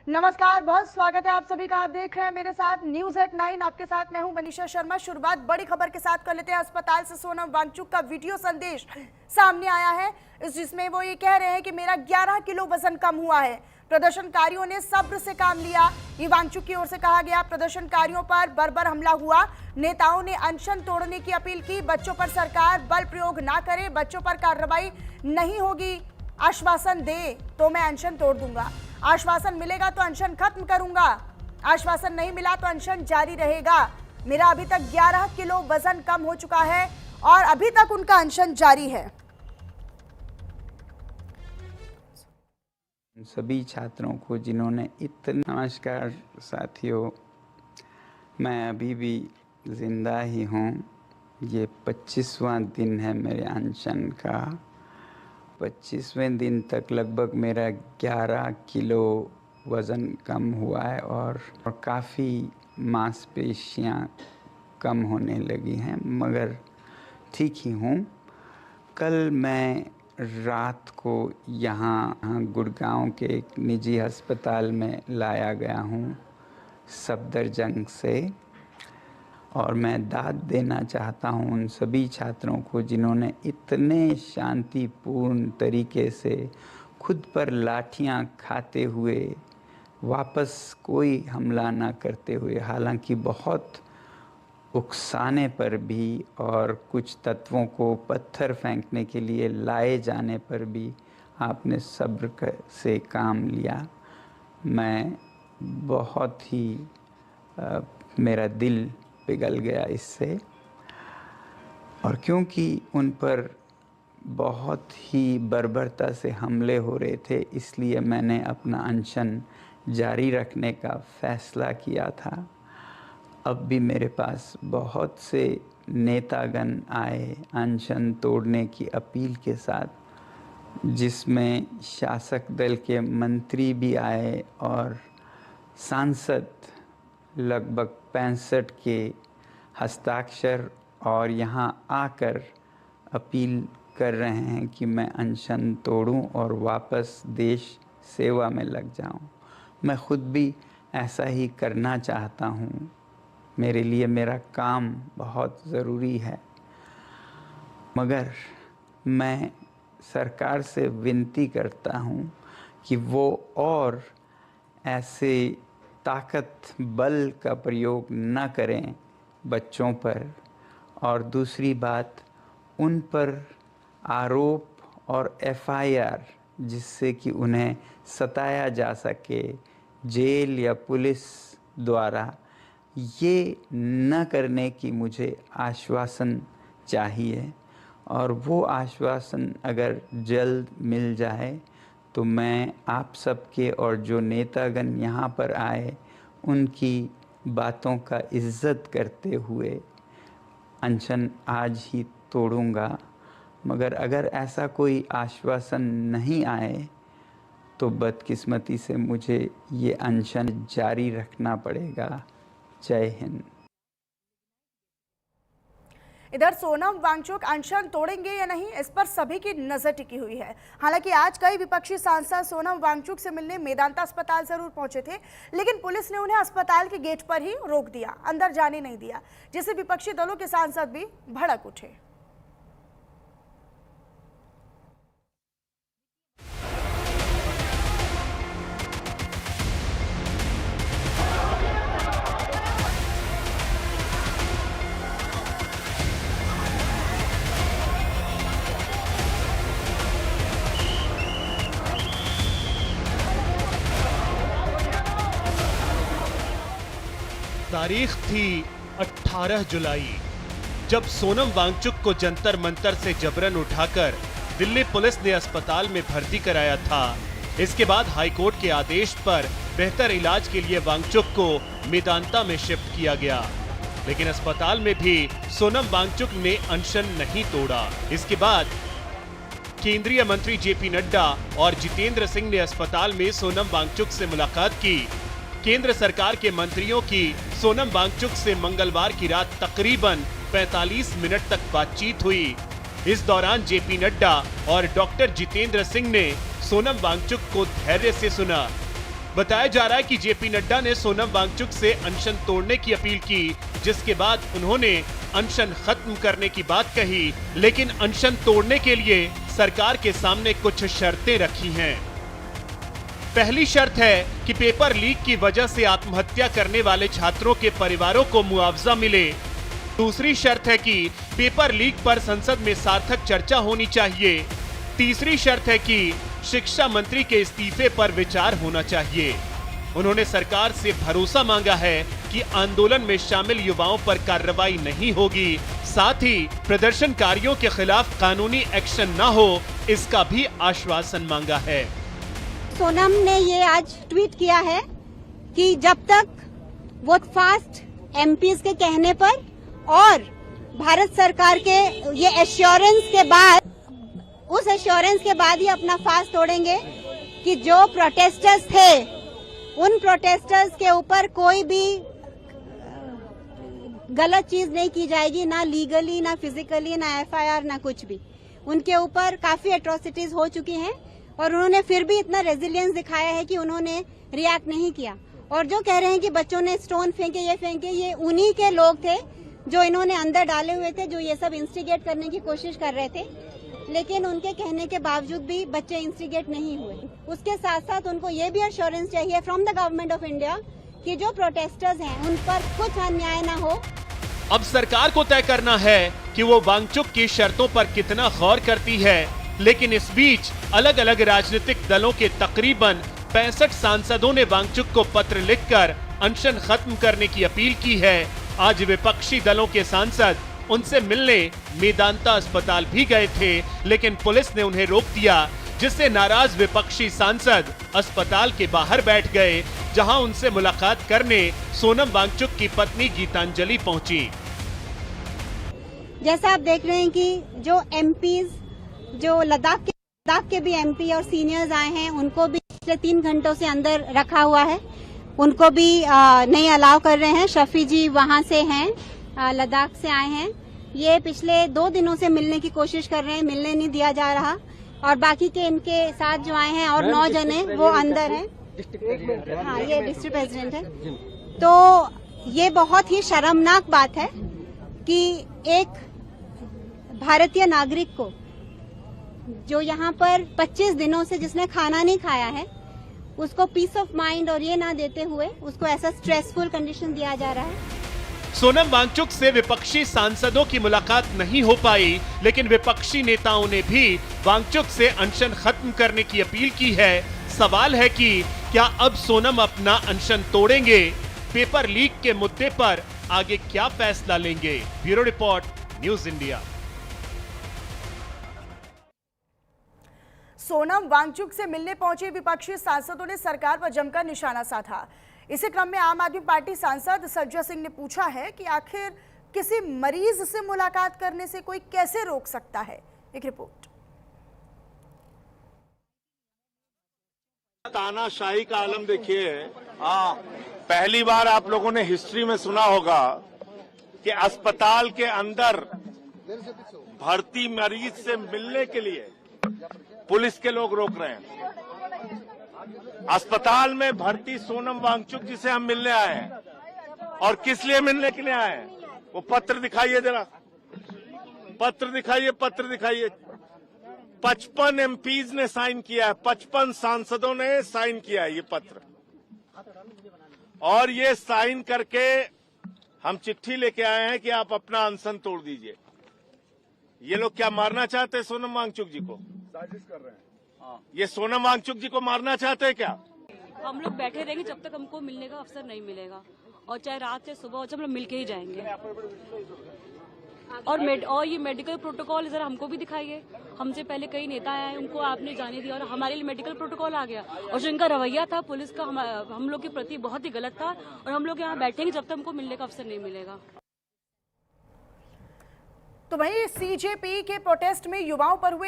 नमस्कार, बहुत स्वागत है आप सभी का। आप देख रहे हैं मेरे साथ न्यूज एट 9। आपके साथ मैं हूं मनीषा शर्मा। शुरुआत बड़ी खबर के साथ कर लेते हैं। अस्पताल से सोनम वांगचुक का वीडियो संदेश सामने आया है, जिसमें वो ये कह रहे हैं कि मेरा 11 किलो वजन कम हुआ है। प्रदर्शनकारियों ने सब्र से काम लिया, ये वांगचुक की ओर से कहा गया। प्रदर्शनकारियों पर बर्बर हमला हुआ। नेताओं ने अनशन तोड़ने की अपील की। बच्चों पर सरकार बल प्रयोग ना करे, बच्चों पर कार्रवाई नहीं होगी। आश्वासन दे तो मैं अनशन तोड़ दूंगा। आश्वासन मिलेगा तो अनशन खत्म करूंगा, आश्वासन नहीं मिला तो अनशन जारी रहेगा। मेरा अभी तक 11 किलो वजन कम हो चुका है और अभी तक उनका अनशन जारी है। सभी छात्रों को जिन्होंने इतना। नमस्कार साथियों, मैं अभी भी ज़िंदा ही हूँ। ये 25वां दिन है मेरे अनशन का। 25वें दिन तक लगभग मेरा 11 किलो वज़न कम हुआ है और काफ़ी मांसपेशियाँ कम होने लगी हैं, मगर ठीक ही हूँ। कल मैं रात को यहाँ गुड़गांव के एक निजी अस्पताल में लाया गया हूँ सफदरजंग से, और मैं दाद देना चाहता हूँ उन सभी छात्रों को जिन्होंने इतने शांतिपूर्ण तरीके से खुद पर लाठियाँ खाते हुए वापस कोई हमला ना करते हुए, हालांकि बहुत उकसाने पर भी और कुछ तत्वों को पत्थर फेंकने के लिए लाए जाने पर भी आपने सब्र से काम लिया। मैं बहुत ही मेरा दिल पिघल गया इससे, और क्योंकि उन पर बहुत ही बर्बरता से हमले हो रहे थे, इसलिए मैंने अपना अनशन जारी रखने का फ़ैसला किया था। अब भी मेरे पास बहुत से नेतागण आए अनशन तोड़ने की अपील के साथ, जिसमें शासक दल के मंत्री भी आए और सांसद लगभग 65 के हस्ताक्षर और यहाँ आकर अपील कर रहे हैं कि मैं अनशन तोड़ूं और वापस देश सेवा में लग जाऊं। मैं खुद भी ऐसा ही करना चाहता हूं। मेरे लिए मेरा काम बहुत ज़रूरी है, मगर मैं सरकार से विनती करता हूं कि वो और ऐसे ताकत बल का प्रयोग न करें बच्चों पर। और दूसरी बात, उन पर आरोप और एफआईआर जिससे कि उन्हें सताया जा सके जेल या पुलिस द्वारा, ये न करने की मुझे आश्वासन चाहिए। और वो आश्वासन अगर जल्द मिल जाए तो मैं आप सबके और जो नेतागण यहाँ पर आए उनकी बातों का इज़्ज़त करते हुए अनशन आज ही तोड़ूंगा। मगर अगर ऐसा कोई आश्वासन नहीं आए तो बदकिस्मती से मुझे ये अनशन जारी रखना पड़ेगा। जय हिंद। इधर सोनम वांगचुक अनशन तोड़ेंगे या नहीं, इस पर सभी की नजर टिकी हुई है। हालांकि आज कई विपक्षी सांसद सोनम वांगचुक से मिलने मेदांता अस्पताल जरूर पहुंचे थे, लेकिन पुलिस ने उन्हें अस्पताल के गेट पर ही रोक दिया, अंदर जाने नहीं दिया, जिससे विपक्षी दलों के सांसद भी भड़क उठे। तारीख थी 18 जुलाई, जब सोनम वांगचुक को जंतर मंतर से जबरन उठाकर दिल्ली पुलिस ने अस्पताल में भर्ती कराया था। इसके बाद हाईकोर्ट के आदेश पर बेहतर इलाज के लिए वांगचुक को मेदांता में शिफ्ट किया गया, लेकिन अस्पताल में भी सोनम वांगचुक ने अनशन नहीं तोड़ा। इसके बाद केंद्रीय मंत्री जेपी नड्डा और जितेंद्र सिंह ने अस्पताल में सोनम वांगचुक से मुलाकात की। केंद्र सरकार के मंत्रियों की सोनम वांगचुक से मंगलवार की रात तकरीबन 45 मिनट तक बातचीत हुई। इस दौरान जेपी नड्डा और डॉक्टर जितेंद्र सिंह ने सोनम वांगचुक को धैर्य से सुना। बताया जा रहा है कि जेपी नड्डा ने सोनम वांगचुक से अनशन तोड़ने की अपील की, जिसके बाद उन्होंने अनशन खत्म करने की बात कही, लेकिन अनशन तोड़ने के लिए सरकार के सामने कुछ शर्तें रखी हैं। पहली शर्त है कि पेपर लीक की वजह से आत्महत्या करने वाले छात्रों के परिवारों को मुआवजा मिले। दूसरी शर्त है कि पेपर लीक पर संसद में सार्थक चर्चा होनी चाहिए। तीसरी शर्त है कि शिक्षा मंत्री के इस्तीफे पर विचार होना चाहिए। उन्होंने सरकार से भरोसा मांगा है कि आंदोलन में शामिल युवाओं पर कार्रवाई नहीं होगी, साथ ही प्रदर्शनकारियों के खिलाफ कानूनी एक्शन न हो, इसका भी आश्वासन मांगा है। सोनम ने ये आज ट्वीट किया है कि जब तक वो फास्ट एमपीज के कहने पर और भारत सरकार के ये एश्योरेंस के बाद, उस एश्योरेंस के बाद ही अपना फास्ट तोड़ेंगे कि जो प्रोटेस्टर्स थे उन प्रोटेस्टर्स के ऊपर कोई भी गलत चीज नहीं की जाएगी, ना लीगली, ना फिजिकली, ना एफआईआर, ना कुछ भी। उनके ऊपर काफी एट्रोसिटीज हो चुकी हैं और उन्होंने फिर भी इतना रेजिलियंस दिखाया है कि उन्होंने रिएक्ट नहीं किया। और जो कह रहे हैं कि बच्चों ने स्टोन फेंके, ये फेंके, ये उन्हीं के लोग थे जो इन्होंने अंदर डाले हुए थे, जो ये सब इंस्टिगेट करने की कोशिश कर रहे थे, लेकिन उनके कहने के बावजूद भी बच्चे इंस्टिगेट नहीं हुए। उसके साथ साथ उनको ये भी अश्योरेंस चाहिए from the government of India कि जो प्रोटेस्टर्स हैं उन पर कुछ अन्याय ना हो। अब सरकार को तय करना है कि वो वांगचुक की शर्तों पर कितना गौर करती है, लेकिन इस बीच अलग अलग राजनीतिक दलों के तकरीबन 65 सांसदों ने वांगचुक को पत्र लिखकर अनशन खत्म करने की अपील की है। आज विपक्षी दलों के सांसद उनसे मिलने मेदांता अस्पताल भी गए थे, लेकिन पुलिस ने उन्हें रोक दिया, जिससे नाराज विपक्षी सांसद अस्पताल के बाहर बैठ गए, जहां उनसे मुलाकात करने सोनम वांगचुक की पत्नी गीतांजलि पहुंची। जैसा आप देख रहे हैं कि जो एमपीज, जो लद्दाख के भी एमपी और सीनियर्स आए हैं, उनको भी पिछले 3 घंटों से अंदर रखा हुआ है, उनको भी नहीं अलाउ कर रहे हैं। शफी जी वहां से हैं, लद्दाख से आए हैं, ये पिछले 2 दिनों से मिलने की कोशिश कर रहे हैं, मिलने नहीं दिया जा रहा। और बाकी के इनके साथ जो आए हैं और 9 जने वो अंदर हैं। हाँ, ये डिस्ट्रिक्ट प्रेसिडेंट है। तो ये बहुत ही शर्मनाक बात है कि एक भारतीय नागरिक को, जो यहाँ पर 25 दिनों से जिसने खाना नहीं खाया है, उसको पीस ऑफ माइंड और ये ना देते हुए उसको ऐसा स्ट्रेसफुल कंडीशन दिया जा रहा है। सोनम वांगचुक से विपक्षी सांसदों की मुलाकात नहीं हो पाई, लेकिन विपक्षी नेताओं ने भी वांगचुक से अनशन खत्म करने की अपील की है। सवाल है कि क्या अब सोनम अपना अनशन तोड़ेंगे? पेपर लीक के मुद्दे पर आगे क्या फैसला लेंगे? Bureau report, news India. Sonam Wangchuk से मिलने पहुंचे विपक्षी सांसदों ने सरकार पर जमकर निशाना साधा। इसी क्रम में आम आदमी पार्टी सांसद सज्जा सिंह ने पूछा है कि आखिर किसी मरीज से मुलाकात करने से कोई कैसे रोक सकता है। एक रिपोर्ट। तानाशाही का आलम देखिए। पहली बार आप लोगों ने हिस्ट्री में सुना होगा कि अस्पताल के अंदर भर्ती मरीज से मिलने के लिए पुलिस के लोग रोक रहे हैं। अस्पताल में भर्ती सोनम वांगचुक जिसे हम मिलने आए हैं, और किस लिए मिलने के लिए आए हैं, वो पत्र दिखाइए जरा, पत्र दिखाइए, पत्र दिखाइए। 55 एमपीज ने साइन किया है, 55 सांसदों ने साइन किया है ये पत्र, और ये साइन करके हम चिट्ठी लेके आए हैं कि आप अपना अनशन तोड़ दीजिए। ये लोग क्या मारना चाहते हैं सोनम वांगचुक जी को? साजिश कर रहे हैं। ये सोनम वांगचुक जी को मारना चाहते हैं क्या? हम लोग बैठे रहेंगे जब तक हमको मिलने का अवसर नहीं मिलेगा, और चाहे रात से सुबह हो, जब हम लोग मिलके ही जाएंगे। और ये मेडिकल प्रोटोकॉल इधर हमको भी दिखाइए। हमसे पहले कई नेता आए, उनको आपने जाने दिया, और हमारे लिए मेडिकल प्रोटोकॉल आ गया। और जो इनका रवैया था पुलिस का हम लोग के प्रति बहुत ही गलत था, और हम लोग यहाँ बैठेंगे जब तक हमको मिलने का अवसर नहीं मिलेगा। तो वहीं सीजेपी के प्रोटेस्ट में युवाओं पर हुए